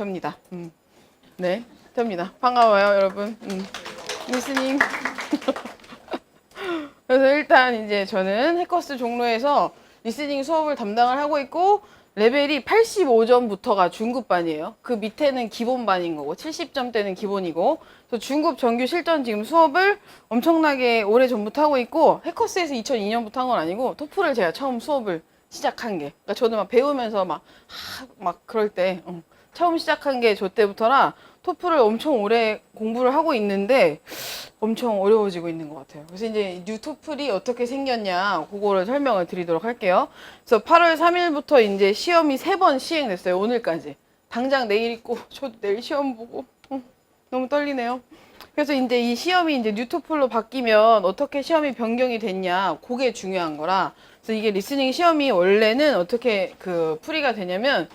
접니다. 네, 접니다. 반가워요, 여러분. 리스닝. 그래서 일단 이제 저는 해커스 종로에서 리스닝 수업을 담당을 하고 있고, 레벨이 85점부터가 중급반이에요. 그 밑에는 기본반인 거고 70점대는 기본이고, 그래서 중급 정규 실전 지금 수업을 엄청나게 오래전부터 하고 있고, 해커스에서 2002년부터 한 건 아니고 토플을 제가 처음 수업을 시작한 게, 그러니까 저도 막 배우면서 막 그럴 때 처음 시작한 게 저 때부터라 토플을 엄청 오래 공부를 하고 있는데 엄청 어려워지고 있는 것 같아요. 그래서 이제 뉴토플이 어떻게 생겼냐, 그거를 설명을 드리도록 할게요. 그래서 8월 3일부터 이제 시험이 3번 시행됐어요. 오늘까지. 당장 내일 있고, 저도 내일 시험 보고, 너무 떨리네요. 그래서 이제 이 시험이 이제 뉴토플로 바뀌면 어떻게 시험이 변경이 됐냐, 그게 중요한 거라. 그래서 이게 리스닝 시험이 원래는 어떻게 풀이가 되냐면,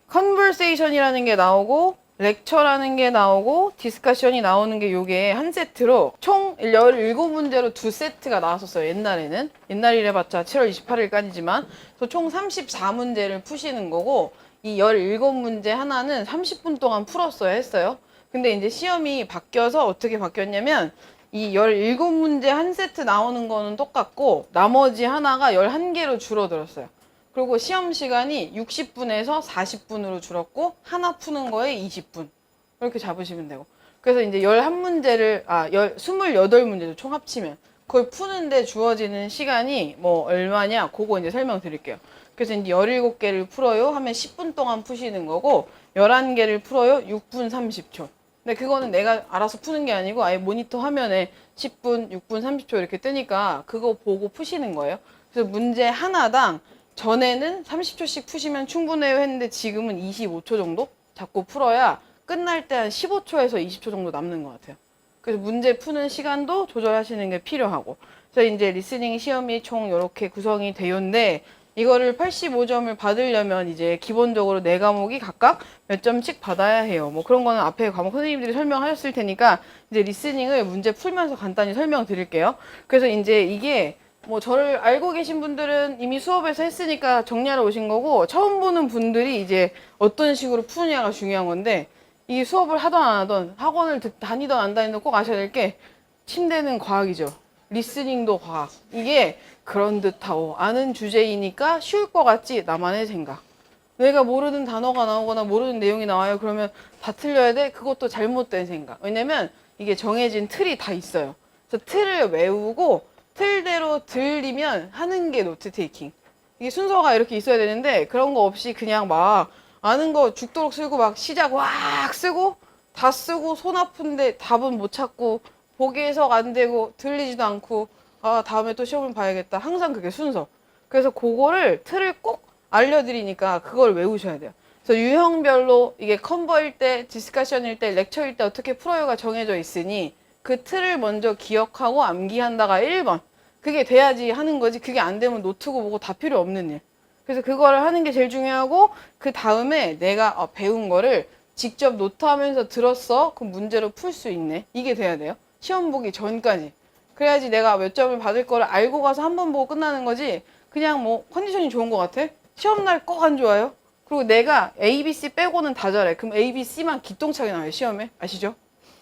컨버세이션이라는 게 나오고, 렉처라는 게 나오고, 디스커션이 나오는 게 요게 한 세트로 총 17문제로 2세트가 나왔었어요. 옛날에는. 옛날이래 봤자 7월 28일까지지만. 그래서 총 34문제를 푸시는 거고, 이 17문제 하나는 30분 동안 풀었어야 했어요. 근데 이제 시험이 바뀌어서 어떻게 바뀌었냐면, 이 17문제 한 세트 나오는 거는 똑같고, 나머지 하나가 11개로 줄어들었어요. 그리고 시험 시간이 60분에서 40분으로 줄었고, 하나 푸는 거에 20분. 이렇게 잡으시면 되고. 그래서 이제 11문제를, 28문제죠. 총 합치면. 그걸 푸는데 주어지는 시간이 뭐 얼마냐, 그거 이제 설명드릴게요. 그래서 이제 17개를 풀어요 하면 10분 동안 푸시는 거고, 11개를 풀어요 6분 30초. 근데 그거는 내가 알아서 푸는 게 아니고 아예 모니터 화면에 10분, 6분 30초 이렇게 뜨니까 그거 보고 푸시는 거예요. 그래서 문제 하나당 전에는 30초씩 푸시면 충분해요 했는데 지금은 25초 정도 잡고 풀어야 끝날 때 한 15초에서 20초 정도 남는 것 같아요. 그래서 문제 푸는 시간도 조절하시는 게 필요하고. 그래서 이제 리스닝 시험이 총 이렇게 구성이 되었는데, 이거를 85점을 받으려면 이제 기본적으로 4과목이 각각 몇 점씩 받아야 해요. 뭐 그런 거는 앞에 과목 선생님들이 설명하셨을 테니까 이제 리스닝을 문제 풀면서 간단히 설명드릴게요. 그래서 이제 이게 뭐 저를 알고 계신 분들은 이미 수업에서 했으니까 정리하러 오신 거고, 처음 보는 분들이 이제 어떤 식으로 푸느냐가 중요한 건데, 이 수업을 하던 안 하던, 학원을 다니던 안 다니던 꼭 아셔야 될 게, 침대는 과학이죠. 리스닝도 과학. 이게 그런 듯하고 아는 주제이니까 쉬울 것 같지, 나만의 생각. 내가 모르는 단어가 나오거나 모르는 내용이 나와요. 그러면 다 틀려야 돼? 그것도 잘못된 생각. 왜냐면 이게 정해진 틀이 다 있어요. 그래서 틀을 외우고 틀대로 들리면 하는 게 노트 테이킹. 이게 순서가 이렇게 있어야 되는데 그런 거 없이 그냥 막 아는 거 죽도록 쓰고 막 시작 왁 쓰고 다 쓰고 손 아픈데 답은 못 찾고 보기 해석 안 되고 들리지도 않고, 다음에 또 시험을 봐야겠다. 항상 그게 순서. 그래서 그거를 틀을 꼭 알려드리니까 그걸 외우셔야 돼요. 그래서 유형별로 이게 컨버일 때, 디스커션일 때, 렉처일 때 어떻게 풀어요가 정해져 있으니 그 틀을 먼저 기억하고 암기한다가 1번. 그게 돼야지 하는 거지. 그게 안 되면 노트고 뭐고 다 필요 없는 일. 그래서 그거를 하는 게 제일 중요하고, 그 다음에 내가 배운 거를 직접 노트하면서 들었어. 그럼 문제로 풀 수 있네. 이게 돼야 돼요. 시험 보기 전까지. 그래야지 내가 몇 점을 받을 거를 알고 가서 한 번 보고 끝나는 거지. 그냥 뭐 컨디션이 좋은 것 같아? 시험날 꼭 안 좋아요? 그리고 내가 A, B, C 빼고는 다 잘해. 그럼 A, B, C만 기똥차게 나와요, 시험에. 아시죠?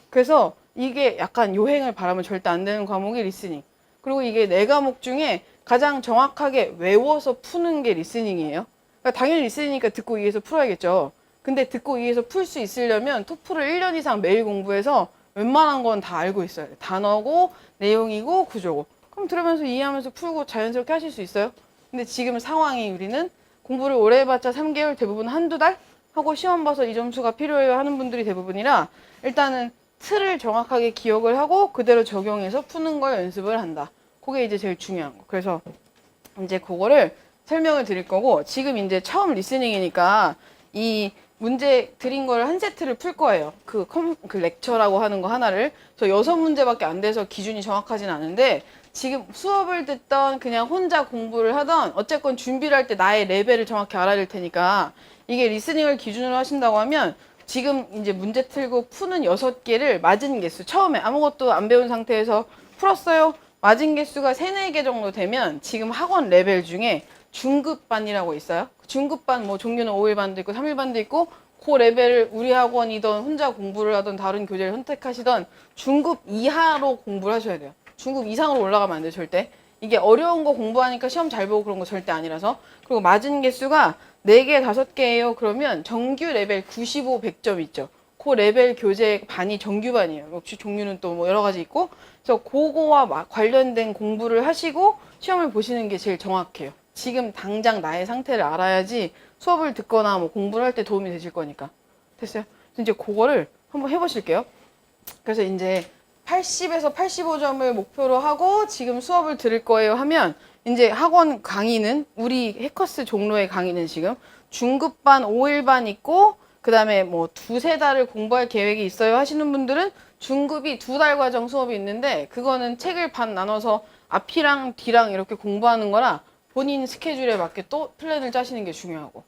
그래서 이게 약간 요행을 바라면 절대 안 되는 과목이 리스닝. 그리고 이게 4과목 중에 가장 정확하게 외워서 푸는 게 리스닝이에요. 그러니까 당연히 리스닝이니까 듣고 이해해서 풀어야겠죠. 근데 듣고 이해해서 풀 수 있으려면 토플을 1년 이상 매일 공부해서 웬만한 건 다 알고 있어요. 단어고, 내용이고, 구조고. 그럼 들으면서 이해하면서 풀고 자연스럽게 하실 수 있어요. 근데 지금 상황이 우리는 공부를 오래 해봤자 3개월, 대부분 한두 달? 하고 시험 봐서 이 점수가 필요해요 하는 분들이 대부분이라, 일단은 틀을 정확하게 기억을 하고 그대로 적용해서 푸는 걸 연습을 한다. 그게 이제 제일 중요한 거. 그래서 이제 그거를 설명을 드릴 거고, 지금 이제 처음 리스닝이니까 이 문제 드린 걸 한 세트를 풀 거예요. 그 렉처라고 하는 거 하나를. 저 6문제밖에 안 돼서 기준이 정확하진 않은데, 지금 수업을 듣던 그냥 혼자 공부를 하던 어쨌건 준비를 할 때 나의 레벨을 정확히 알아야 될 테니까, 이게 리스닝을 기준으로 하신다고 하면 지금 이제 문제 틀고 푸는 6개를 맞은 개수, 처음에 아무것도 안 배운 상태에서 풀었어요. 맞은 개수가 3, 4개 정도 되면 지금 학원 레벨 중에 중급반이라고 있어요. 중급반 뭐 종류는 5일반도 있고 3일반도 있고 그 레벨을 우리 학원이든 혼자 공부를 하든 다른 교재를 선택하시던 중급 이하로 공부를 하셔야 돼요. 중급 이상으로 올라가면 안 돼요, 절대. 이게 어려운 거 공부하니까 시험 잘 보고 그런 거 절대 아니라서. 그리고 맞은 개수가 4개, 5개예요. 그러면 정규 레벨 95, 100점 있죠. 그 레벨 교재 반이 정규반이에요. 역시 종류는 또 뭐 여러 가지 있고. 그래서 그거와 관련된 공부를 하시고 시험을 보시는 게 제일 정확해요. 지금 당장 나의 상태를 알아야지 수업을 듣거나 뭐 공부를 할 때 도움이 되실 거니까. 됐어요? 이제 그거를 한번 해보실게요. 그래서 이제 80에서 85점을 목표로 하고 지금 수업을 들을 거예요 하면 이제 학원 강의는 우리 해커스 종로의 강의는 지금 중급반 5일반 있고 그 다음에 뭐 2-3달을 공부할 계획이 있어요 하시는 분들은 중급이 2달 과정 수업이 있는데 그거는 책을 반 나눠서 앞이랑 뒤랑 이렇게 공부하는 거라 본인 스케줄에 맞게 또 플랜을 짜시는 게 중요하고.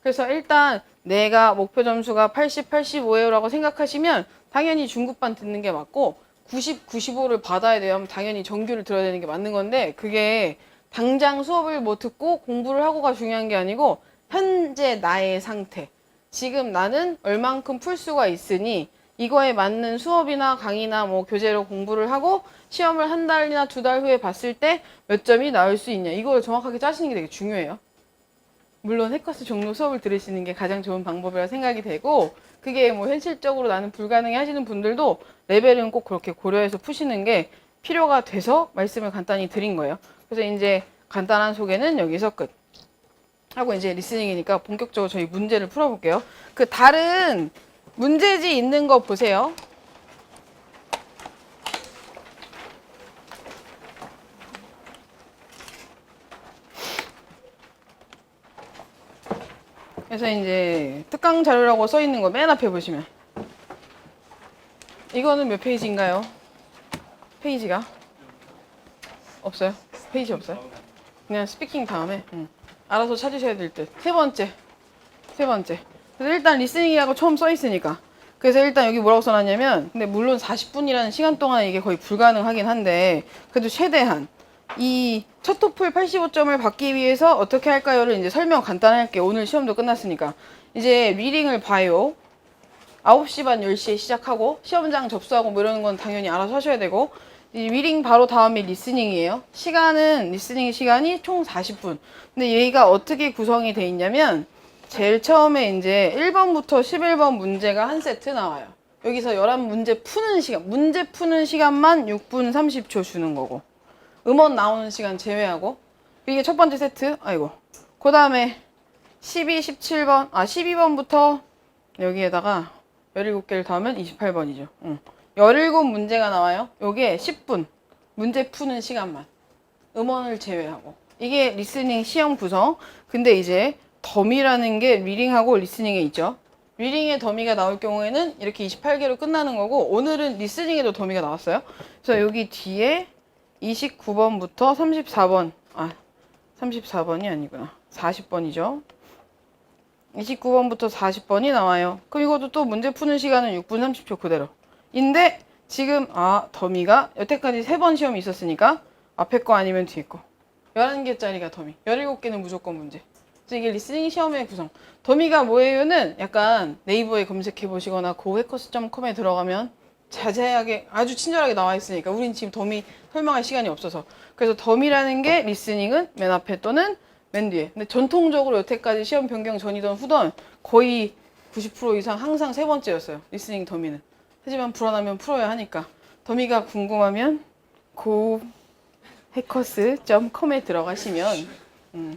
그래서 일단 내가 목표 점수가 80, 85예요 라고 생각하시면 당연히 중급반 듣는 게 맞고 90, 95를 받아야 돼요 하면 당연히 정규를 들어야 되는 게 맞는 건데 그게 당장 수업을 뭐 듣고 공부를 하고가 중요한 게 아니고 현재 나의 상태. 지금 나는 얼만큼 풀 수가 있으니 이거에 맞는 수업이나 강의나 뭐 교재로 공부를 하고 시험을 1달이나 2달 후에 봤을 때 몇 점이 나올 수 있냐. 이걸 정확하게 짜시는 게 되게 중요해요. 물론 해커스 종로 수업을 들으시는 게 가장 좋은 방법이라 생각이 되고 그게 뭐 현실적으로 나는 불가능해 하시는 분들도 레벨은 꼭 그렇게 고려해서 푸시는 게 필요가 돼서 말씀을 간단히 드린 거예요. 그래서 이제 간단한 소개는 여기서 끝. 하고 이제 리스닝이니까 본격적으로 저희 문제를 풀어볼게요. 그 다른 문제지 있는 거 보세요. 그래서 이제 특강 자료라고 써 있는 거 맨 앞에 보시면 이거는 몇 페이지인가요? 페이지가 없어요? 페이지 없어요? 그냥 스피킹 다음에 알아서 찾으셔야 될 듯. 세 번째. 그래서 일단 리스닝이라고 처음 써 있으니까. 그래서 일단 여기 뭐라고 써놨냐면 근데 물론 40분이라는 시간 동안 이게 거의 불가능하긴 한데 그래도 최대한 이 첫 토플 85점을 받기 위해서 어떻게 할까요를 이제 설명 간단할게요. 오늘 시험도 끝났으니까. 이제 리딩을 봐요. 9시 반 10시에 시작하고 시험장 접수하고 뭐 이러는 건 당연히 알아서 하셔야 되고 이 리딩 바로 다음에 리스닝이에요. 시간은 리스닝 시간이 총 40분. 근데 얘가 어떻게 구성이 돼 있냐면 제일 처음에 이제 1번부터 11번 문제가 한 세트 나와요. 여기서 11문제 푸는 시간, 문제 푸는 시간만 6분 30초 주는 거고 음원 나오는 시간 제외하고 이게 첫 번째 세트. 아이고. 그 다음에 12, 17번, 12번부터 여기에다가 17개를 더하면 28번이죠. 17문제가 나와요. 요게 10분. 문제 푸는 시간만. 음원을 제외하고. 이게 리스닝 시험 구성. 근데 이제 더미라는 게 리딩하고 리스닝에 있죠. 리딩에 더미가 나올 경우에는 이렇게 28개로 끝나는 거고 오늘은 리스닝에도 더미가 나왔어요. 그래서 여기 뒤에 29번부터 34번. 34번이 아니구나. 40번이죠. 29번부터 40번이 나와요. 그럼 이것도 또 문제 푸는 시간은 6분 30초 그대로. 인데 지금 더미가 여태까지 3번 시험이 있었으니까 앞에 거 아니면 뒤에 거. 11개짜리가 더미. 17개는 무조건 문제. 그래서 이게 리스닝 시험의 구성. 더미가 뭐예요는 약간 네이버에 검색해 보시거나 gohackers.com에 들어가면 자세하게 아주 친절하게 나와 있으니까 우린 지금 더미 설명할 시간이 없어서. 그래서 더미라는 게 리스닝은 맨 앞에 또는 맨 뒤에. 근데 전통적으로 여태까지 시험 변경 전이던 후던 거의 90% 이상 항상 3번째였어요. 리스닝 더미는. 하지만 불안하면 풀어야 하니까. 더미가 궁금하면 gohackers.com에 들어가시면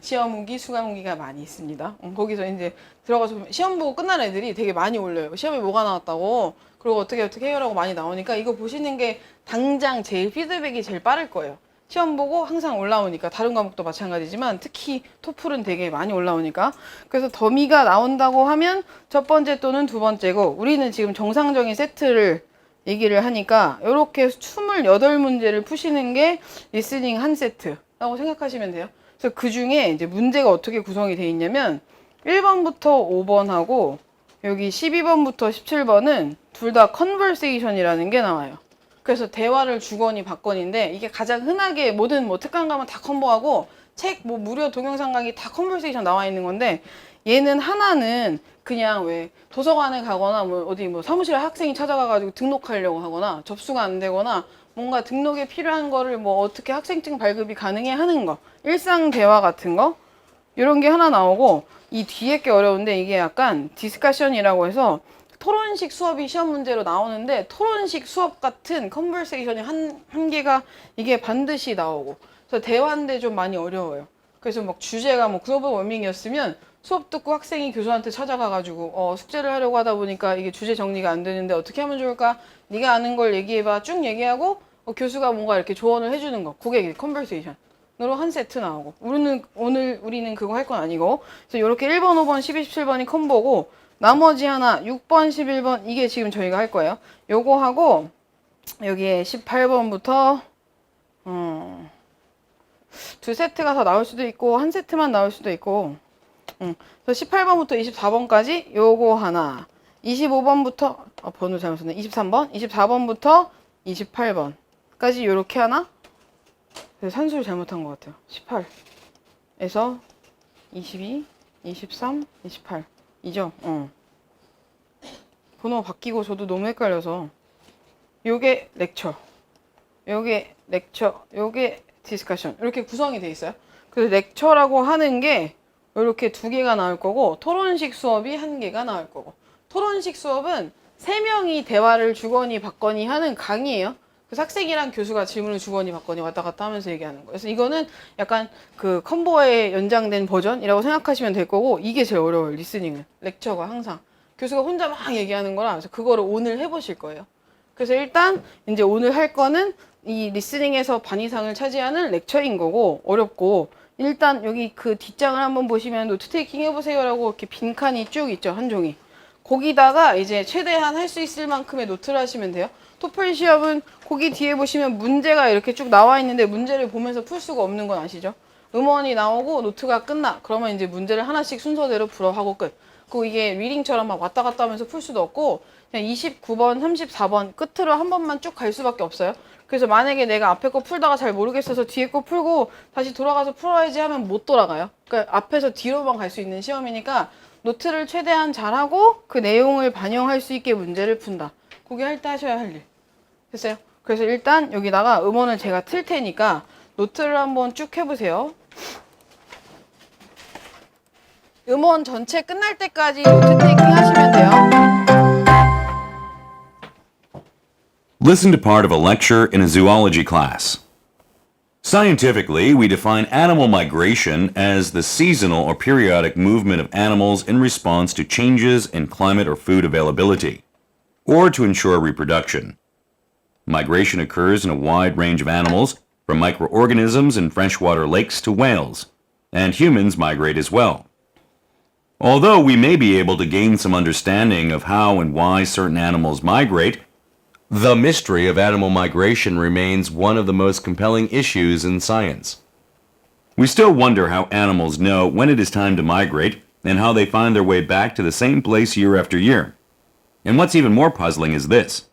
시험 후기, 수강 후기가 많이 있습니다. 거기서 이제 들어가서 보면 시험 보고 끝난 애들이 되게 많이 올려요. 시험에 뭐가 나왔다고. 그리고 어떻게 해요라고 많이 나오니까 이거 보시는 게 당장 제일 피드백이 제일 빠를 거예요. 시험 보고 항상 올라오니까 다른 과목도 마찬가지지만 특히 토플은 되게 많이 올라오니까. 그래서 더미가 나온다고 하면 첫 번째 또는 두 번째고 우리는 지금 정상적인 세트를 얘기를 하니까 이렇게 28문제를 푸시는 게 리스닝 한 세트라고 생각하시면 돼요. 그래서 그 중에 이제 문제가 어떻게 구성이 되어 있냐면 1번부터 5번하고 여기 12번부터 17번은 둘 다 컨버세이션이라는 게 나와요. 그래서 대화를 주거니 받거니인데 이게 가장 흔하게 모든 뭐 특강 가면 다 컨버하고 책 뭐 무료 동영상 강의 다 컨버세이션 나와 있는 건데 얘는 하나는 그냥 왜 도서관에 가거나 뭐 어디 뭐 사무실에 학생이 찾아가가지고 등록하려고 하거나 접수가 안 되거나 뭔가 등록에 필요한 거를 뭐 어떻게 학생증 발급이 가능해 하는 거, 일상 대화 같은 거 이런 게 하나 나오고, 이 뒤에 게 어려운데 이게 약간 디스커션이라고 해서 토론식 수업이 시험 문제로 나오는데, 토론식 수업 같은 컨버세이션이 한 개가 이게 반드시 나오고, 그래서 대화인데 좀 많이 어려워요. 그래서 막 주제가 뭐 글로벌 워밍이었으면 수업 듣고 학생이 교수한테 찾아가가지고 숙제를 하려고 하다 보니까 이게 주제 정리가 안 되는데 어떻게 하면 좋을까? 네가 아는 걸 얘기해봐. 쭉 얘기하고 교수가 뭔가 이렇게 조언을 해주는 거. 그게 컨버세이션으로 한 세트 나오고. 우리는 그거 할 건 아니고. 그래서 이렇게 1번, 5번, 12, 17번이 컴보고, 나머지 하나 6번, 11번 이게 지금 저희가 할 거예요. 요거 하고 여기에 18번부터 두 세트가 다 나올 수도 있고 한 세트만 나올 수도 있고, 그래서 18번부터 24번까지 요거 하나, 25번부터 번호 잘못 썼네. 23번, 24번부터 28번까지 요렇게 하나. 산수를 잘못한 것 같아요. 18에서 22, 23, 28 이죠? 번호가 바뀌고 저도 너무 헷갈려서. 요게 렉처, 요게 렉처, 요게 디스커션 이렇게 구성이 돼 있어요. 그래서 렉처라고 하는 게 이렇게 두 개가 나올 거고, 토론식 수업이 한 개가 나올 거고. 토론식 수업은 세 명이 대화를 주거니 받거니 하는 강의예요. 그래서 학생이랑 교수가 질문을 주거니 받거니 왔다 갔다 하면서 얘기하는 거예요. 그래서 이거는 약간 그 컴보의 연장된 버전이라고 생각하시면 될 거고, 이게 제일 어려워요. 리스닝은. 렉처가 항상 교수가 혼자 막 얘기하는 거라. 그래서 그거를 오늘 해보실 거예요. 그래서 일단 이제 오늘 할 거는 이 리스닝에서 반 이상을 차지하는 렉처인 거고, 어렵고, 일단 여기 그 뒷장을 한번 보시면 노트 테이킹 해보세요라고 이렇게 빈칸이 쭉 있죠. 한 종이. 거기다가 이제 최대한 할 수 있을 만큼의 노트를 하시면 돼요. 토플 시험은 거기 뒤에 보시면 문제가 이렇게 쭉 나와 있는데 문제를 보면서 풀 수가 없는 건 아시죠? 음원이 나오고 노트가 끝나. 그러면 이제 문제를 하나씩 순서대로 풀어 하고 끝. 그리고 이게 리딩처럼 막 왔다 갔다 하면서 풀 수도 없고, 그냥 29번, 34번 끝으로 한 번만 쭉 갈 수밖에 없어요. 그래서 만약에 내가 앞에 거 풀다가 잘 모르겠어서 뒤에 거 풀고 다시 돌아가서 풀어야지 하면 못 돌아가요. 그러니까 앞에서 뒤로만 갈 수 있는 시험이니까 노트를 최대한 잘하고 그 내용을 반영할 수 있게 문제를 푼다. 그게 할 때 하셔야 할 일. 됐어요? 그래서 일단 여기다가 음원을 제가 틀 테니까 노트를 한번 쭉 해보세요. 음원 전체 끝날 때까지 노트 테이킹 하시면 돼요. Listen to part of a lecture in a zoology class. Scientifically, we define animal migration as the seasonal or periodic movement of animals in response to changes in climate or food availability, or to ensure reproduction. Migration occurs in a wide range of animals, from microorganisms in freshwater lakes to whales, and humans migrate as well. Although we may be able to gain some understanding of how and why certain animals migrate, the mystery of animal migration remains one of the most compelling issues in science. We still wonder how animals know when it is time to migrate and how they find their way back to the same place year after year. And what's even more puzzling is this.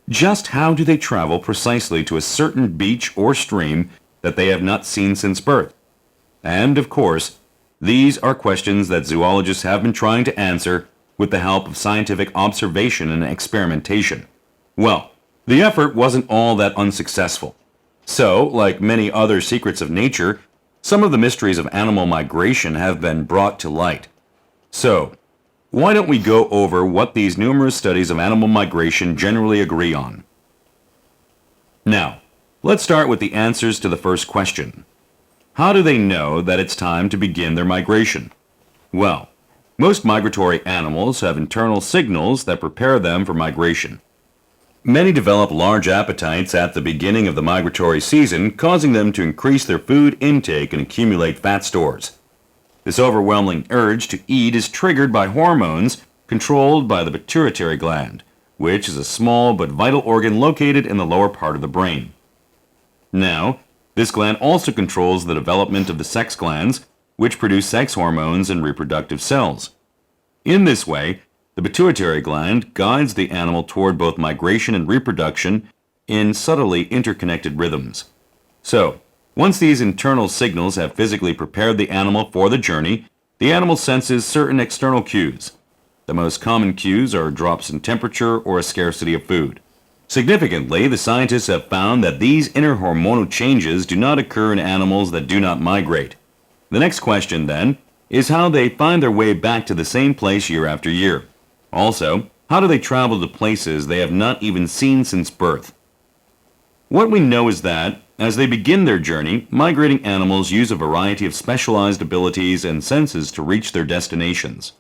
Just how do they travel precisely to a certain beach or stream that they have not seen since birth? And, of course, these are questions that zoologists have been trying to answer with the help of scientific observation and experimentation. Well, the effort wasn't all that unsuccessful. So, like many other secrets of nature, some of the mysteries of animal migration have been brought to light. So, why don't we go over what these numerous studies of animal migration generally agree on? Now, let's start with the answers to the first question. How do they know that it's time to begin their migration? Well, most migratory animals have internal signals that prepare them for migration. Many develop large appetites at the beginning of the migratory season, causing them to increase their food intake and accumulate fat stores. This overwhelming urge to eat is triggered by hormones controlled by the pituitary gland, which is a small but vital organ located in the lower part of the brain. Now, this gland also controls the development of the sex glands, which produce sex hormones and reproductive cells. In this way, the pituitary gland guides the animal toward both migration and reproduction in subtly interconnected rhythms. So, once these internal signals have physically prepared the animal for the journey, the animal senses certain external cues. The most common cues are drops in temperature or a scarcity of food. Significantly, the scientists have found that these inner hormonal changes do not occur in animals that do not migrate. The next question, then, is how they find their way back to the same place year after year. Also, how do they travel to places they have not even seen since birth? What we know is that, as they begin their journey, migrating animals use a variety of specialized abilities and senses to reach their destinations.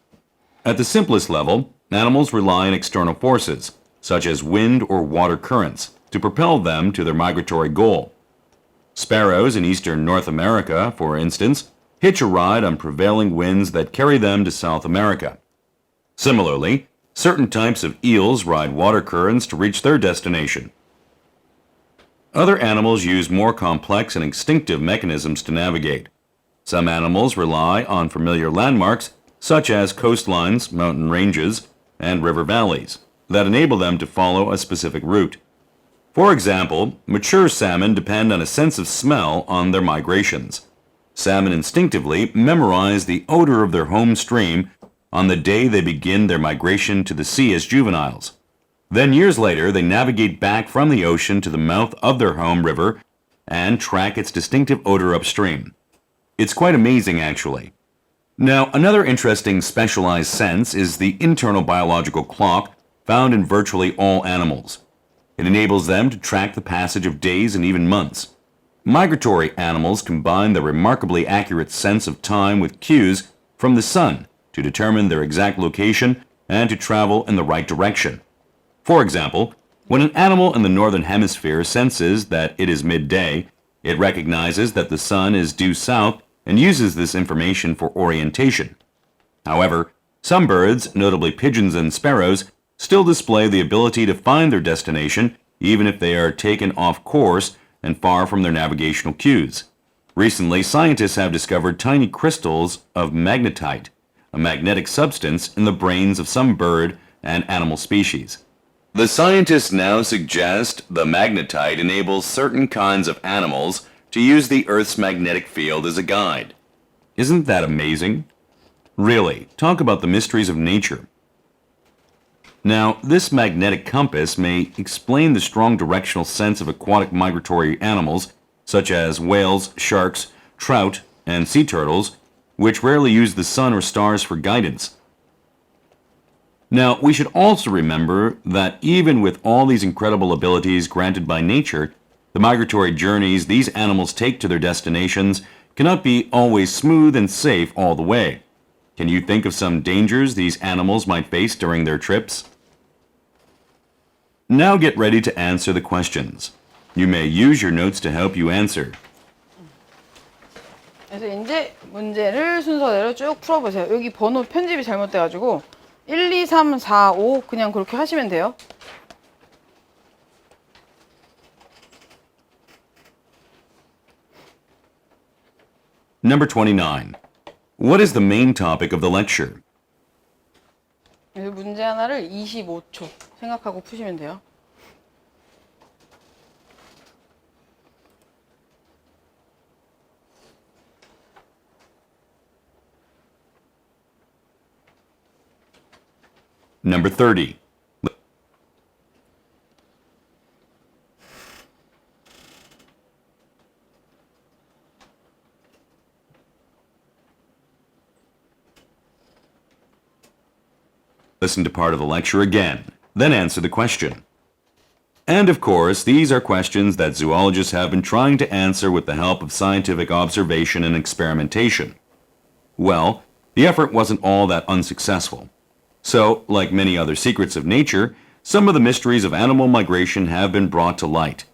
At the simplest level, animals rely on external forces, such as wind or water currents, to propel them to their migratory goal. Sparrows in eastern North America, for instance, hitch a ride on prevailing winds that carry them to South America. Similarly, certain types of eels ride water currents to reach their destination. Other animals use more complex and instinctive mechanisms to navigate. Some animals rely on familiar landmarks, such as coastlines, mountain ranges, and river valleys, that enable them to follow a specific route. For example, mature salmon depend on a sense of smell on their migrations. Salmon instinctively memorize the odor of their home stream on the day they begin their migration to the sea as juveniles. Then years later, they navigate back from the ocean to the mouth of their home river and track its distinctive odor upstream. It's quite amazing, actually. Now, another interesting specialized sense is the internal biological clock found in virtually all animals. It enables them to track the passage of days and even months. Migratory animals combine their remarkably accurate sense of time with cues from the sun to determine their exact location and to travel in the right direction. For example, when an animal in the northern hemisphere senses that it is midday, it recognizes that the sun is due south and uses this information for orientation. However, some birds, notably pigeons and sparrows, still display the ability to find their destination even if they are taken off course and far from their navigational cues. Recently, scientists have discovered tiny crystals of magnetite, a magnetic substance in the brains of some bird and animal species. The scientists now suggest the magnetite enables certain kinds of animals to use the Earth's magnetic field as a guide. Isn't that amazing? Really, talk about the mysteries of nature. Now, this magnetic compass may explain the strong directional sense of aquatic migratory animals, such as whales, sharks, trout, and sea turtles, which rarely use the sun or stars for guidance. Now, we should also remember that even with all these incredible abilities granted by nature, the migratory journeys these animals take to their destinations cannot be always smooth and safe all the way. Can you think of some dangers these animals might face during their trips? Now get ready to answer the questions. You may use your notes to help you answer. 그래서 이제 문제를 순서대로 쭉 풀어보세요. 여기 번호 편집이 잘못돼가지고 1, 2, 3, 4, 5 그냥 그렇게 하시면 돼요. Number 29. What is the main topic of the lecture? 그래서 문제 하나를 25초 생각하고 푸시면 돼요. Number 30. Listen to part of the lecture again, then answer the question. And of course, these are questions that zoologists have been trying to answer with the help of scientific observation and experimentation. Well, the effort wasn't all that unsuccessful. So, like many other secrets of nature, some of the mysteries of animal migration have been brought to light.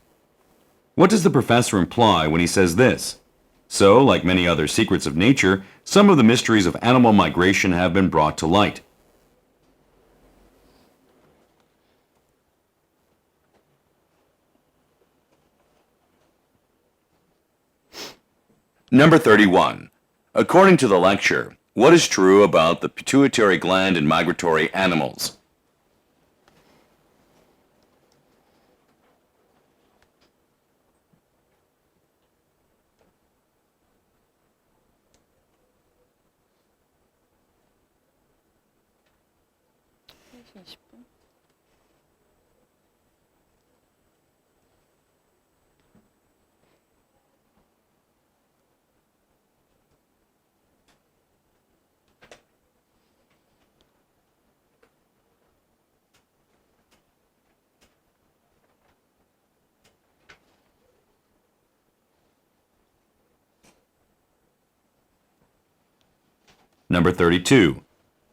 What does the professor imply when he says this? So, like many other secrets of nature, some of the mysteries of animal migration have been brought to light. Number 31. According to the lecture, what is true about the pituitary gland in migratory animals? 20분. Number 32.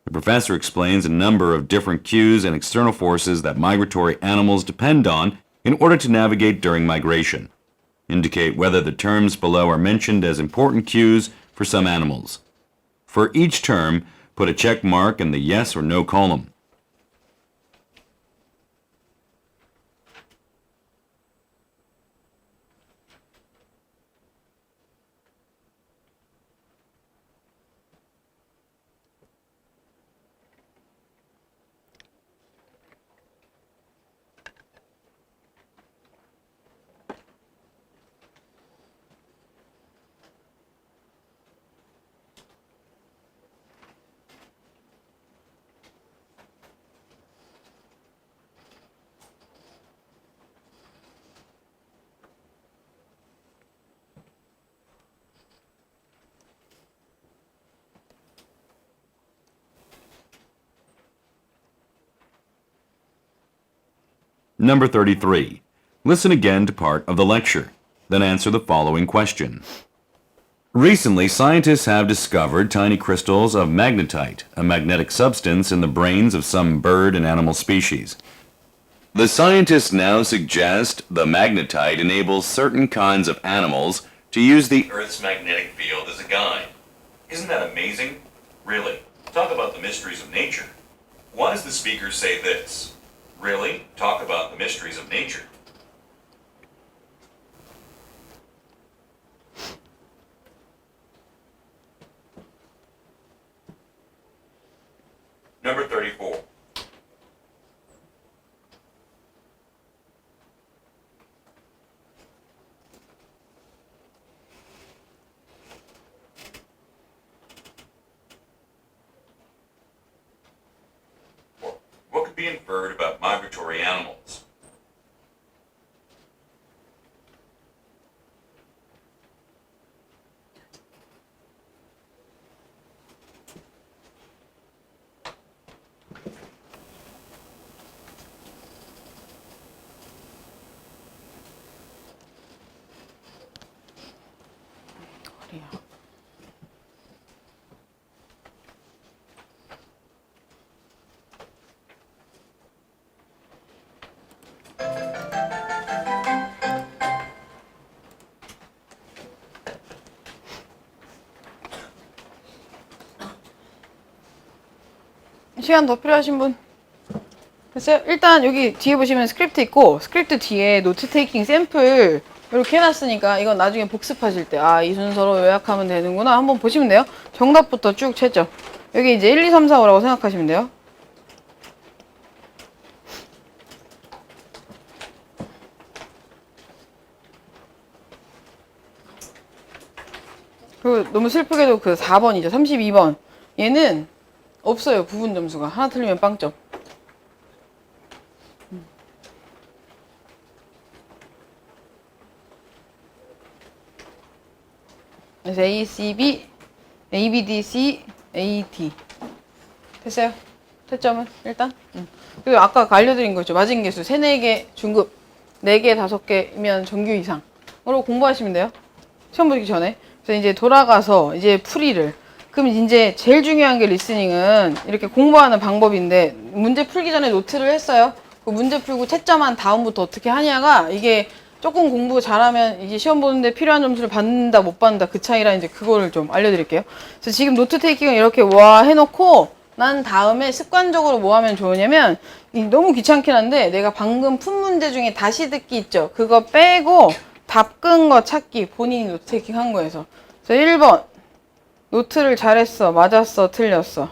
The professor explains a number of different cues and external forces that migratory animals depend on in order to navigate during migration. Indicate whether the terms below are mentioned as important cues for some animals. For each term, put a check mark in the yes or no column. Number 33. Listen again to part of the lecture, then answer the following question. Recently, scientists have discovered tiny crystals of magnetite, a magnetic substance in the brains of some bird and animal species. The scientists now suggest the magnetite enables certain kinds of animals to use the Earth's magnetic field as a guide. Isn't that amazing? Really? Talk about the mysteries of nature. Why does the speaker say this? Really? Talk about the mysteries of nature. Number 34. What could be inferred about migratory animals? 허리야. 시간 더 필요하신 분? 됐어요? 일단 여기 뒤에 보시면 스크립트 있고 스크립트 뒤에 노트 테이킹 샘플 이렇게 해놨으니까 이건 나중에 복습하실 때 아, 이 순서로 요약하면 되는구나 한번 보시면 돼요. 정답부터 쭉 채점. 여기 이제 1, 2, 3, 4, 5라고 생각하시면 돼요. 그리고 너무 슬프게도 그 4번이죠. 32번. 얘는 없어요. 부분 점수가. 하나 틀리면 빵점. 그래서 A, C, B, A, B, D, C, A, D. 됐어요? 채점은 일단. 그리고 아까 알려드린 거 있죠. 맞은 개수 3, 4개 중급, 4개, 5개면 정규 이상으로 공부하시면 돼요. 시험 보기 전에. 그래서 이제 돌아가서 이제 풀이를. 그럼 이제 제일 중요한 게 리스닝은 이렇게 공부하는 방법인데 문제 풀기 전에 노트를 했어요. 그 문제 풀고 채점한 다음부터 어떻게 하냐가 이게 조금 공부 잘하면 이제 시험 보는데 필요한 점수를 받는다 못 받는다 그 차이라 이제 그거를 좀 알려드릴게요. 그래서 지금 노트 테이킹을 이렇게 와 해놓고 난 다음에 습관적으로 뭐 하면 좋으냐면 너무 귀찮긴 한데 내가 방금 푼 문제 중에 다시 듣기 있죠. 그거 빼고 답 끈 거 찾기 본인이 노트 테이킹 한 거에서. 그래서 1번 노트를 잘했어. 맞았어. 틀렸어.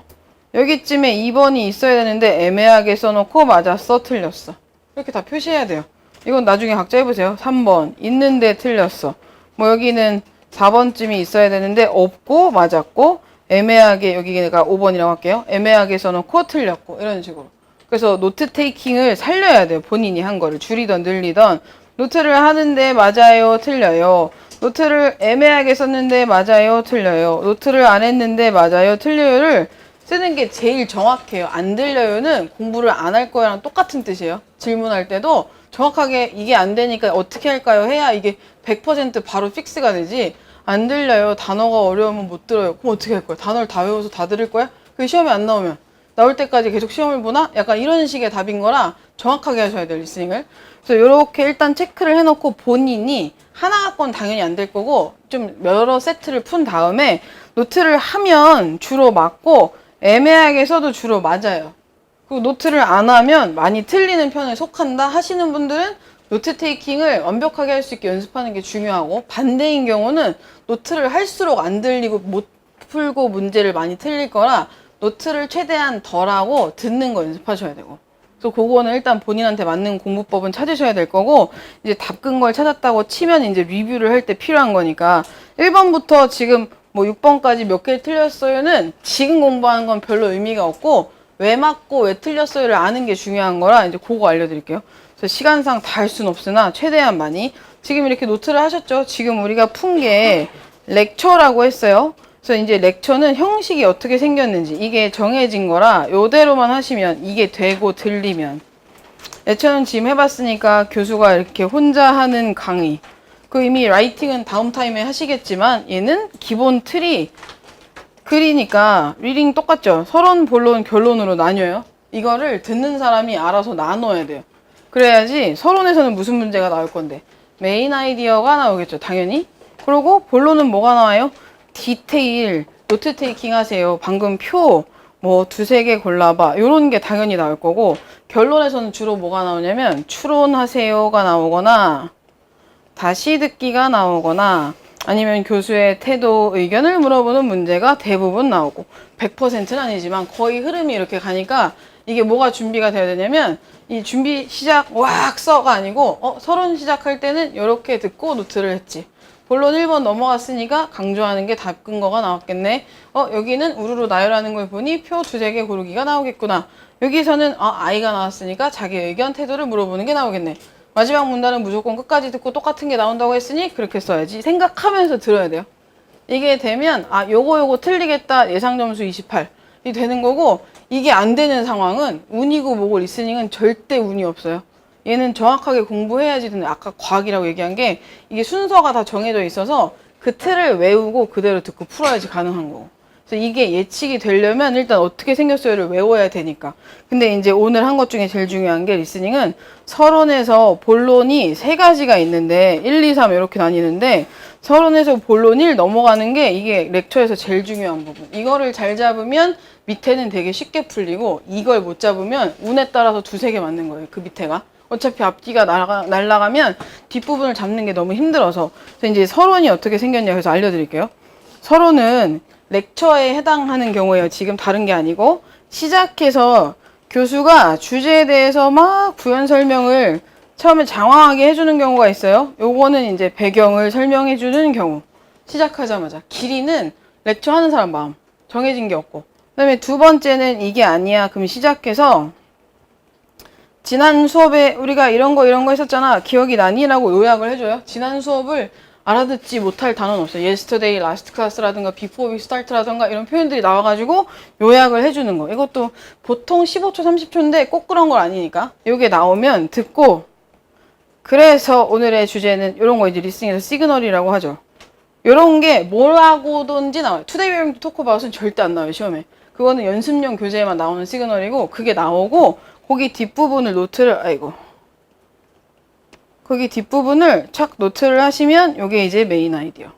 여기쯤에 2번이 있어야 되는데 애매하게 써놓고 맞았어. 틀렸어. 이렇게 다 표시해야 돼요. 이건 나중에 각자 해보세요. 3번 있는데 틀렸어. 뭐 여기는 4번쯤이 있어야 되는데 없고 맞았고 애매하게 여기가 5번이라고 할게요. 애매하게 써놓고 틀렸고 이런 식으로. 그래서 노트 테이킹을 살려야 돼요. 본인이 한 거를 줄이던 늘리던. 노트를 하는데 맞아요, 틀려요. 노트를 애매하게 썼는데 맞아요, 틀려요. 노트를 안 했는데 맞아요, 틀려요를 쓰는 게 제일 정확해요. 안 들려요는 공부를 안 할 거랑 똑같은 뜻이에요. 질문할 때도 정확하게 이게 안 되니까 어떻게 할까요? 해야 이게 100% 바로 픽스가 되지. 안 들려요. 단어가 어려우면 못 들어요. 그럼 어떻게 할 거야? 단어를 다 외워서 다 들을 거야? 그게 시험에 안 나오면 나올 때까지 계속 시험을 보나? 약간 이런 식의 답인 거라 정확하게 하셔야 돼요, 리스닝을. 그래서 이렇게 일단 체크를 해놓고 본인이 하나 건 당연히 안 될 거고 좀 여러 세트를 푼 다음에 노트를 하면 주로 맞고 애매하게 써도 주로 맞아요. 그리고 노트를 안 하면 많이 틀리는 편에 속한다 하시는 분들은 노트 테이킹을 완벽하게 할 수 있게 연습하는 게 중요하고, 반대인 경우는 노트를 할수록 안 들리고 못 풀고 문제를 많이 틀릴 거라 노트를 최대한 덜 하고 듣는 거 연습하셔야 되고, 그래서 그거는 일단 본인한테 맞는 공부법은 찾으셔야 될 거고, 이제 답근 걸 찾았다고 치면 이제 리뷰를 할 때 필요한 거니까 1번부터 지금 뭐 6번까지 몇 개 틀렸어요는 지금 공부하는 건 별로 의미가 없고 왜 맞고 왜 틀렸어요를 아는 게 중요한 거라 이제 그거 알려드릴게요. 그래서 시간상 다 할 수는 없으나 최대한 많이. 지금 이렇게 노트를 하셨죠? 지금 우리가 푼 게 렉처라고 했어요. 그래서 이제 렉처는 형식이 어떻게 생겼는지 이게 정해진 거라 요대로만 하시면 이게 되고 들리면. 렉처는 지금 해봤으니까 교수가 이렇게 혼자 하는 강의. 그 이미 라이팅은 다음 타임에 하시겠지만 얘는 기본 틀이 글이니까 리딩 똑같죠? 서론, 본론, 결론으로 나뉘어요. 이거를 듣는 사람이 알아서 나눠야 돼요. 그래야지 서론에서는 무슨 문제가 나올 건데 메인 아이디어가 나오겠죠, 당연히. 그리고 본론은 뭐가 나와요? 디테일, 노트 테이킹 하세요. 방금 표, 뭐 두세 개 골라봐. 요런 게 당연히 나올 거고, 결론에서는 주로 뭐가 나오냐면 추론하세요가 나오거나 다시 듣기가 나오거나 아니면 교수의 태도, 의견을 물어보는 문제가 대부분 나오고, 100%는 아니지만 거의 흐름이 이렇게 가니까 이게 뭐가 준비가 돼야 되냐면 이 준비 시작 왁 써가 아니고 서론 시작할 때는 이렇게 듣고 노트를 했지. 본론 1번 넘어갔으니까 강조하는 게 답 근거가 나왔겠네. 여기는 우르르 나열하는 걸 보니 표 두세 개 고르기가 나오겠구나. 여기서는 아이가 나왔으니까 자기 의견, 태도를 물어보는 게 나오겠네. 마지막 문단은 무조건 끝까지 듣고 똑같은 게 나온다고 했으니 그렇게 써야지. 생각하면서 들어야 돼요. 이게 되면 요거 틀리겠다. 예상 점수 28이 되는 거고, 이게 안 되는 상황은 운이고 뭐고 리스닝은 절대 운이 없어요. 얘는 정확하게 공부해야지 되는, 아까 과학이라고 얘기한 게 이게 순서가 다 정해져 있어서 그 틀을 외우고 그대로 듣고 풀어야지 가능한 거고. 그래서 이게 예측이 되려면 일단 어떻게 생겼어요를 외워야 되니까. 근데 이제 오늘 한 것 중에 제일 중요한 게 리스닝은 서론에서 본론이 세 가지가 있는데 1, 2, 3 이렇게 나뉘는데 서론에서 본론 1 넘어가는 게 이게 렉처에서 제일 중요한 부분. 이거를 잘 잡으면 밑에는 되게 쉽게 풀리고, 이걸 못 잡으면 운에 따라서 두세 개 맞는 거예요. 그 밑에가. 어차피 앞뒤가 날아가면 뒷부분을 잡는 게 너무 힘들어서. 그래서 이제 서론이 어떻게 생겼냐 그래서 알려드릴게요. 서론은 렉처에 해당하는 경우에요. 지금 다른 게 아니고 시작해서 교수가 주제에 대해서 막 부연 설명을 처음에 장황하게 해주는 경우가 있어요. 요거는 이제 배경을 설명해주는 경우. 시작하자마자. 길이는 렉처 하는 사람 마음. 정해진 게 없고. 그 다음에 두 번째는 이게 아니야. 그럼 시작해서 지난 수업에 우리가 이런 거 했었잖아. 기억이 나니? 라고 요약을 해줘요. 지난 수업을 알아듣지 못할 단어는 없어요. yesterday, last class라든가 before we start라든가 이런 표현들이 나와가지고 요약을 해주는 거. 이것도 보통 15초, 30초인데 꼭 그런 건 아니니까. 이게 나오면 듣고, 그래서 오늘의 주제는 이런 거 이제 리스닝에서 시그널이라고 하죠. 이런 게 뭐라고든지 나와요. Today we're going to talk about은 절대 안 나와요, 시험에. 그거는 연습용 교재에만 나오는 시그널이고, 그게 나오고 거기 뒷부분을 거기 뒷부분을 착 노트를 하시면 요게 이제 메인 아이디어.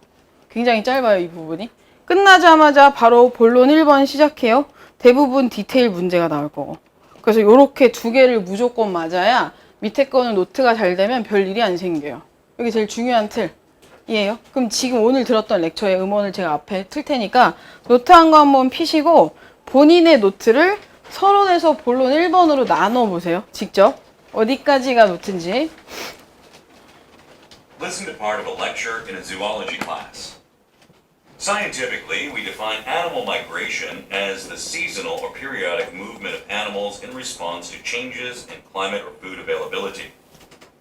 굉장히 짧아요, 이 부분이. 끝나자마자 바로 본론 1번 시작해요. 대부분 디테일 문제가 나올 거고. 그래서 요렇게 두 개를 무조건 맞아야 밑에 거는 노트가 잘 되면 별 일이 안 생겨요. 여기 제일 중요한 틀이에요. 그럼 지금 오늘 들었던 렉처의 음원을 제가 앞에 틀 테니까 노트 한 거 한번 피시고 본인의 노트를 서론에서 본론 1번으로 나눠보세요. 직접. 어디까지가 노트인지. Listen to part of a lecture in a zoology class. Scientifically, we define animal migration as the seasonal or periodic movement of animals in response to changes in climate or food availability,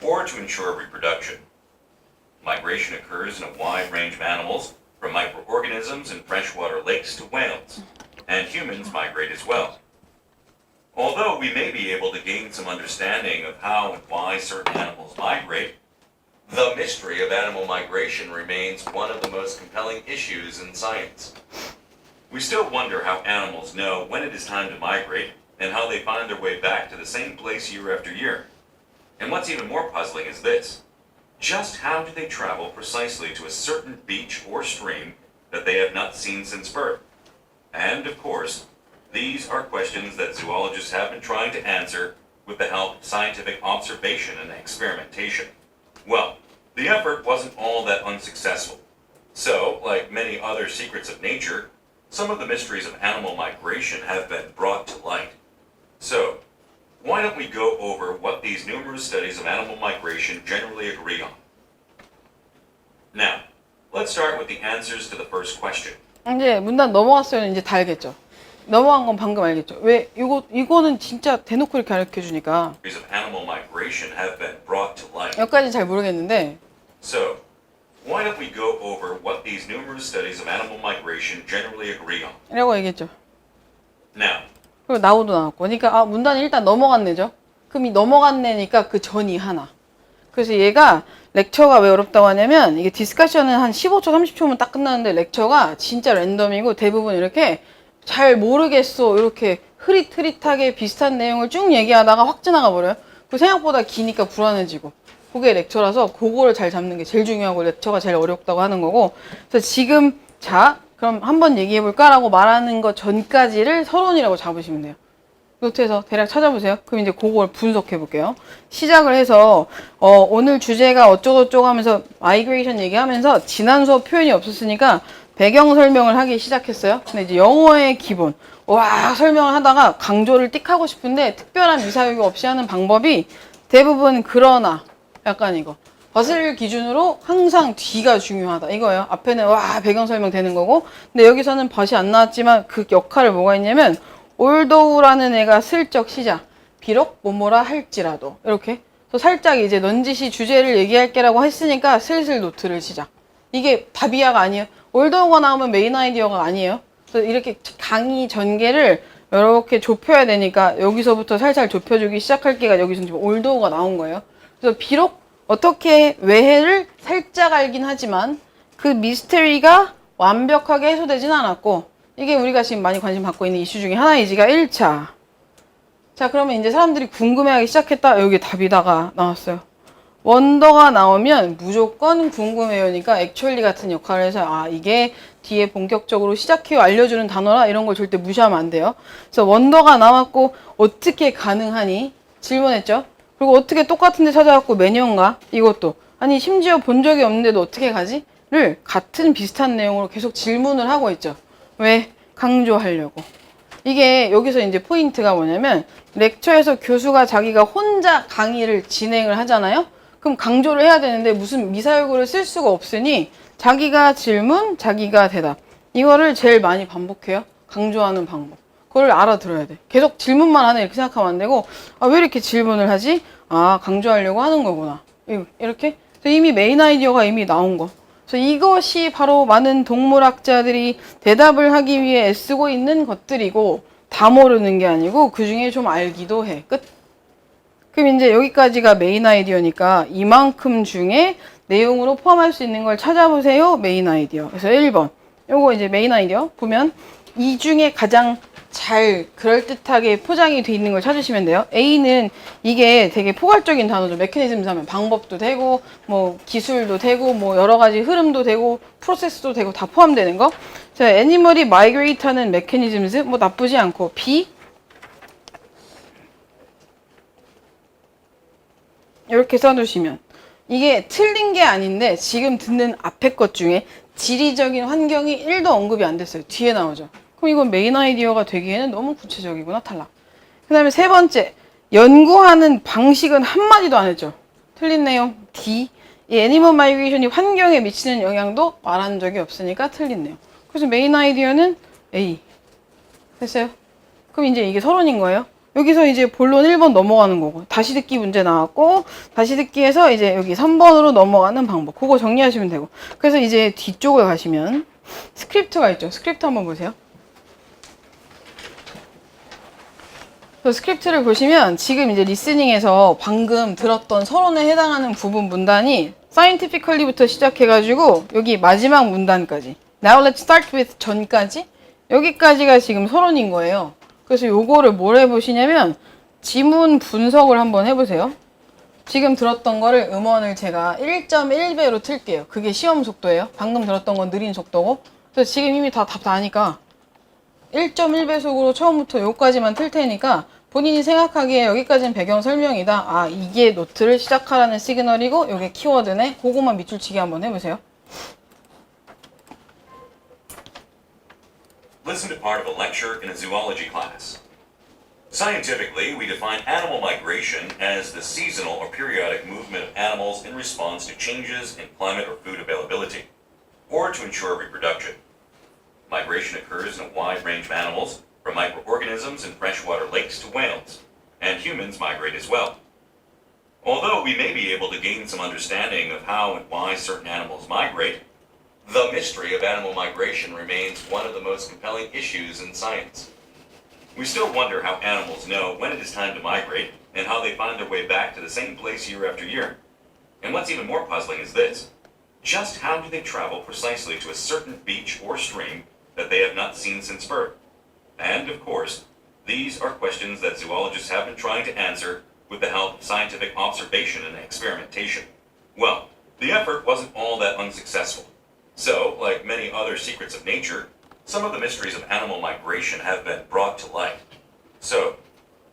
or to ensure reproduction. Migration occurs in a wide range of animals, from microorganisms in freshwater lakes to whales, and humans migrate as well. Although we may be able to gain some understanding of how and why certain animals migrate, the mystery of animal migration remains one of the most compelling issues in science. We still wonder how animals know when it is time to migrate and how they find their way back to the same place year after year. And what's even more puzzling is this. Just how do they travel precisely to a certain beach or stream that they have not seen since birth? And, of course, these are questions that zoologists have been trying to answer with the help of scientific observation and experimentation. Well, the effort wasn't all that unsuccessful. So, like many other secrets of nature, some of the mysteries of animal migration have been brought to light. So, why don't we go over what these numerous studies of animal migration generally agree on? Now, let's start with the answers to the first question. 이제 문단 넘어갔어요. 이제 다 알겠죠. 넘어간 건 방금 알겠죠. 왜 이거는 진짜 대놓고 이렇게 가르쳐 주니까 Mysteries of animal migration have been brought to light. 여기까지 잘 모르겠는데 So, why don't we go over what these numerous studies of animal migration generally agree on? 이라고 얘기했죠. Now, 그리고 나오도 나왔고. 그러니까 문단이 일단 넘어갔네죠. 그럼 이 넘어갔네니까 그 전이 하나. 그래서 얘가 렉처가 왜 어렵다고 하냐면 이게 디스커션은 한 15초, 30초면 딱 끝나는데 렉처가 진짜 랜덤이고 대부분 이렇게 잘 모르겠어 이렇게 흐릿흐릿하게 비슷한 내용을 쭉 얘기하다가 확 지나가 버려요. 그 생각보다 기니까 불안해지고 그게 렉처라서 그거를 잘 잡는 게 제일 중요하고 렉처가 제일 어렵다고 하는 거고 그래서 지금 자 그럼 한번 얘기해 볼까라고 말하는 것 전까지를 서론이라고 잡으시면 돼요. 노트에서 대략 찾아보세요. 그럼 이제 그걸 분석해 볼게요. 시작을 해서 오늘 주제가 어쩌고저쩌고 하면서 마이그레이션 얘기하면서 지난 수업 표현이 없었으니까 배경 설명을 하기 시작했어요. 근데 이제 영어의 기본 와 설명을 하다가 강조를 띡 하고 싶은데 특별한 미사용이 없이 하는 방법이 대부분 그러나 약간 이거 것을 기준으로 항상 뒤가 중요하다 이거예요. 앞에는 와 배경 설명 되는 거고 근데 여기서는 벗이 안 나왔지만 그 역할을 뭐가 있냐면 올도우라는 애가 슬쩍 시작 비록 뭐뭐라 할지라도 이렇게 그래서 살짝 이제 넌지시 주제를 얘기할게라고 했으니까 슬슬 노트를 시작 이게 답이야가 아니에요. 올도우가 나오면 메인 아이디어가 아니에요. 그래서 이렇게 강의 전개를 이렇게 좁혀야 되니까 여기서부터 살살 좁혀주기 시작할게가 여기서 지금 올도우가 나온 거예요. 그래서 비록 어떻게 외해를 살짝 알긴 하지만 그 미스터리가 완벽하게 해소되진 않았고 이게 우리가 지금 많이 관심 갖고 있는 이슈 중에 하나이지가 1차. 자 그러면 이제 사람들이 궁금해하기 시작했다. 여기 답이다가 나왔어요. 원더가 나오면 무조건 궁금해요니까 액츄얼리 같은 역할을 해서 아 이게 뒤에 본격적으로 시작해요 알려주는 단어라 이런 걸 절대 무시하면 안 돼요. 그래서 원더가 나왔고 어떻게 가능하니 질문했죠. 그리고 어떻게 똑같은 데 찾아갖고 매니언가 이것도 아니 심지어 본 적이 없는데도 어떻게 가지? 를 같은 비슷한 내용으로 계속 질문을 하고 있죠. 왜? 강조하려고. 이게 여기서 이제 포인트가 뭐냐면 렉처에서 교수가 자기가 혼자 강의를 진행을 하잖아요. 그럼 강조를 해야 되는데 무슨 미사여구를 쓸 수가 없으니 자기가 질문, 자기가 대답. 이거를 제일 많이 반복해요. 강조하는 방법. 그걸 알아들어야 돼. 계속 질문만 하네 이렇게 생각하면 안 되고 아, 왜 이렇게 질문을 하지? 아 강조하려고 하는 거구나. 이렇게 이미 메인 아이디어가 이미 나온 거. 그래서 이것이 바로 많은 동물학자들이 대답을 하기 위해 애쓰고 있는 것들이고 다 모르는 게 아니고 그 중에 좀 알기도 해. 끝. 그럼 이제 여기까지가 메인 아이디어니까 이만큼 중에 내용으로 포함할 수 있는 걸 찾아보세요. 메인 아이디어. 그래서 1번. 요거 이제 메인 아이디어 보면 이 중에 가장 잘 그럴듯하게 포장이 돼 있는 걸 찾으시면 돼요. A는 이게 되게 포괄적인 단어죠. 메커니즘 하면 방법도 되고 뭐 기술도 되고 뭐 여러 가지 흐름도 되고 프로세스도 되고 다 포함되는 거. 자, 애니멀이 마이그레이트 하는 메커니즘즈 뭐 나쁘지 않고 B 이렇게 써두시면 이게 틀린 게 아닌데 지금 듣는 앞에 것 중에 지리적인 환경이 1도 언급이 안 됐어요. 뒤에 나오죠. 그럼 이건 메인 아이디어가 되기에는 너무 구체적이구나. 탈락. 그 다음에 세 번째 연구하는 방식은 한마디도 안 했죠. 틀린 내용 D 이 애니멀 마이그레이션이 환경에 미치는 영향도 말한 적이 없으니까 틀린 내용. 그래서 메인 아이디어는 A. 됐어요? 그럼 이제 이게 서론인 거예요. 여기서 이제 본론 1번 넘어가는 거고, 다시 듣기 문제 나왔고, 다시 듣기에서 이제 여기 3번으로 넘어가는 방법. 그거 정리하시면 되고. 그래서 이제 뒤쪽을 가시면 스크립트가 있죠. 스크립트 한번 보세요. 그래서 스크립트를 보시면 지금 이제 리스닝에서 방금 들었던 서론에 해당하는 부분 문단이 scientifically부터 시작해가지고 여기 마지막 문단까지 Now let's start with 전까지 여기까지가 지금 서론인 거예요. 그래서 요거를 뭘 해보시냐면 지문 분석을 한번 해보세요. 지금 들었던 거를 음원을 제가 1.1배로 틀게요. 그게 시험 속도예요. 방금 들었던 건 느린 속도고. 그래서 지금 이미 다 답 나니까 1.1배속으로 처음부터 여기까지만 틀 테니까 본인이 생각하기에 여기까지는 배경 설명이다. 아, 이게 노트를 시작하라는 시그널이고 이게 키워드네. 그거만 밑줄치기 한번 해보세요. Listen to part of a lecture in a zoology class. Scientifically, we define animal migration as the seasonal or periodic movement of animals in response to changes in climate or food availability, or to ensure reproduction. Migration occurs in a wide range of animals, from microorganisms in freshwater lakes to whales, and humans migrate as well. Although we may be able to gain some understanding of how and why certain animals migrate, the mystery of animal migration remains one of the most compelling issues in science. We still wonder how animals know when it is time to migrate and how they find their way back to the same place year after year. And what's even more puzzling is this. Just how do they travel precisely to a certain beach or stream that they have not seen since birth? And, of course, these are questions that zoologists have been trying to answer with the help of scientific observation and experimentation. Well, the effort wasn't all that unsuccessful. So, like many other secrets of nature, some of the mysteries of animal migration have been brought to light. So,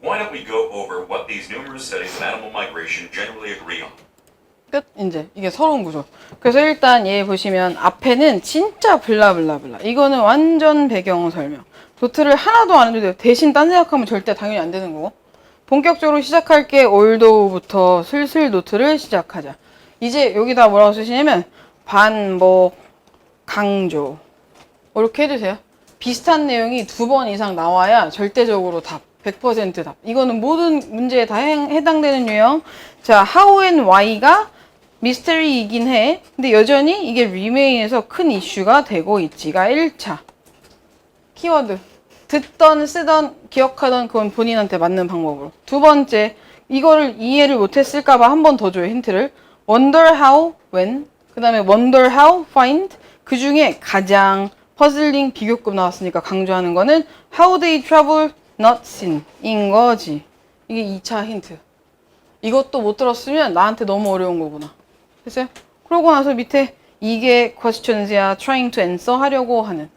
why don't we go over what these numerous studies of animal migration generally agree on? 끝. 이제 이게 서론 구조. 그래서 일단 얘 보시면 앞에는 진짜 블라블라블라. 이거는 완전 배경 설명. 노트를 하나도 안 해도 돼요. 대신 딴 생각하면 절대 당연히 안 되는 거고. 본격적으로 시작할게 올도부터 슬슬 노트를 시작하자. 이제 여기다 뭐라고 쓰시냐면 반복, 강조 이렇게 해주세요. 비슷한 내용이 2번 이상 나와야 절대적으로 답, 100% 답. 이거는 모든 문제에 다 해당되는 유형. 자, how and why가 미스터리이긴 해. 근데 여전히 이게 remain에서 큰 이슈가 되고 있지가 1차. 키워드. 듣던, 쓰던, 기억하던 그건 본인한테 맞는 방법으로. 두 번째, 이거를 이해를 못했을까봐 한 번 더 줘요, 힌트를. wonder how, when. 그 다음에 wonder how, find. 그 중에 가장 퍼즐링 비교급 나왔으니까 강조하는 거는 how they travel, not seen. 인 거지. 이게 2차 힌트. 이것도 못 들었으면 나한테 너무 어려운 거구나. 됐어요? 그러고 나서 밑에 이게 questions야, trying to answer 하려고 하는.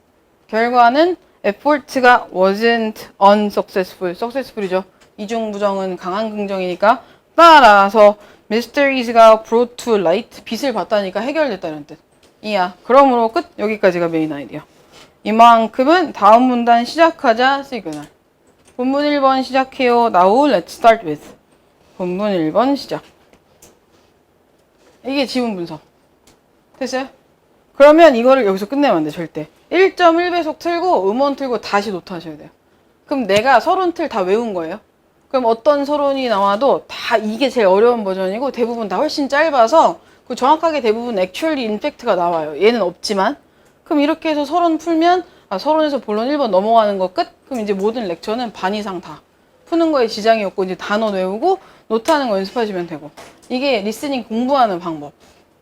결과는 effort가 wasn't unsuccessful. successful이죠. 이중부정은 강한 긍정이니까 따라서 mysteries가 brought to light. 빛을 봤다니까 해결됐다는 뜻. 이야. 그러므로 끝. 여기까지가 메인 아이디어. 이만큼은 다음 문단 시작하자 시그널. 본문 1번 시작해요. Now let's start with. 본문 1번 시작. 이게 지문 분석. 됐어요? 그러면 이거를 여기서 끝내면 안 돼, 절대. 1.1배속 틀고 음원 틀고 다시 노트 하셔야 돼요. 그럼 내가 서론 틀 다 외운 거예요. 그럼 어떤 서론이 나와도 다 이게 제일 어려운 버전이고 대부분 다 훨씬 짧아서 그 정확하게 대부분 actually 인팩트가 나와요. 얘는 없지만. 그럼 이렇게 해서 서론 풀면 서론에서 본론 1번 넘어가는 거 끝? 그럼 이제 모든 렉처는 반 이상 다 푸는 거에 지장이 없고 이제 단어 외우고 노트하는 거 연습하시면 되고. 이게 리스닝 공부하는 방법.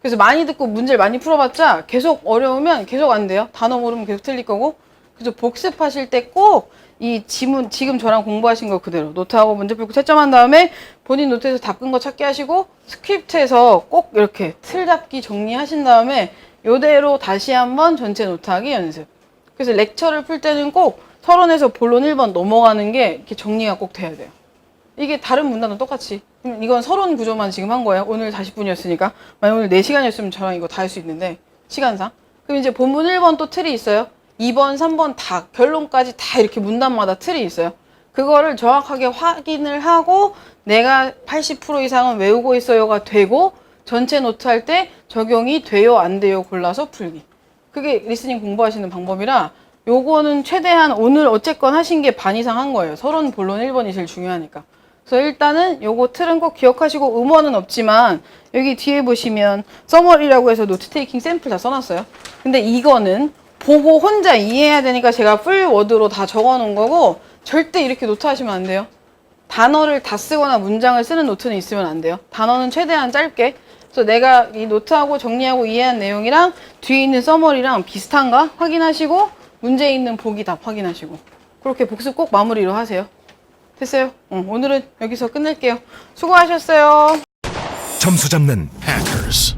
그래서 많이 듣고 문제를 많이 풀어봤자 계속 어려우면 계속 안 돼요. 단어 모르면 계속 틀릴 거고. 그래서 복습하실 때 꼭 이 지문, 지금 저랑 공부하신 거 그대로 노트하고 문제 풀고 채점한 다음에 본인 노트에서 답근 거 찾기 하시고 스크립트에서 꼭 이렇게 틀 잡기 정리하신 다음에 요대로 다시 한번 전체 노트하기 연습. 그래서 렉처를 풀 때는 꼭 서론에서 본론 1번 넘어가는 게 이렇게 정리가 꼭 돼야 돼요. 이게 다른 문단도 똑같이. 이건 서론 구조만 지금 한 거예요. 오늘 40분이었으니까. 만약 오늘 4시간이었으면 저랑 이거 다 할 수 있는데 시간상. 그럼 이제 본문 1번 또 틀이 있어요. 2번, 3번 다 결론까지 다 이렇게 문단마다 틀이 있어요. 그거를 정확하게 확인을 하고 내가 80% 이상은 외우고 있어요가 되고 전체 노트 할 때 적용이 돼요, 안 돼요 골라서 풀기. 그게 리스닝 공부하시는 방법이라 요거는 최대한 오늘 어쨌건 하신 게 반 이상 한 거예요. 서론, 본론, 1번이 제일 중요하니까. 그래서 일단은 요거 틀은 꼭 기억하시고 음원은 없지만 여기 뒤에 보시면 서머리라고 해서 노트 테이킹 샘플 다 써놨어요. 근데 이거는 보고 혼자 이해해야 되니까 제가 풀 워드로 다 적어 놓은 거고 절대 이렇게 노트 하시면 안 돼요. 단어를 다 쓰거나 문장을 쓰는 노트는 있으면 안 돼요. 단어는 최대한 짧게. 그래서 내가 이 노트하고 정리하고 이해한 내용이랑 뒤에 있는 서머리랑 비슷한가 확인하시고 문제 있는 보기 답 확인하시고 그렇게 복습 꼭 마무리로 하세요. 됐어요? 오늘은 여기서 끝낼게요. 수고하셨어요. 점수 잡는 Hackers.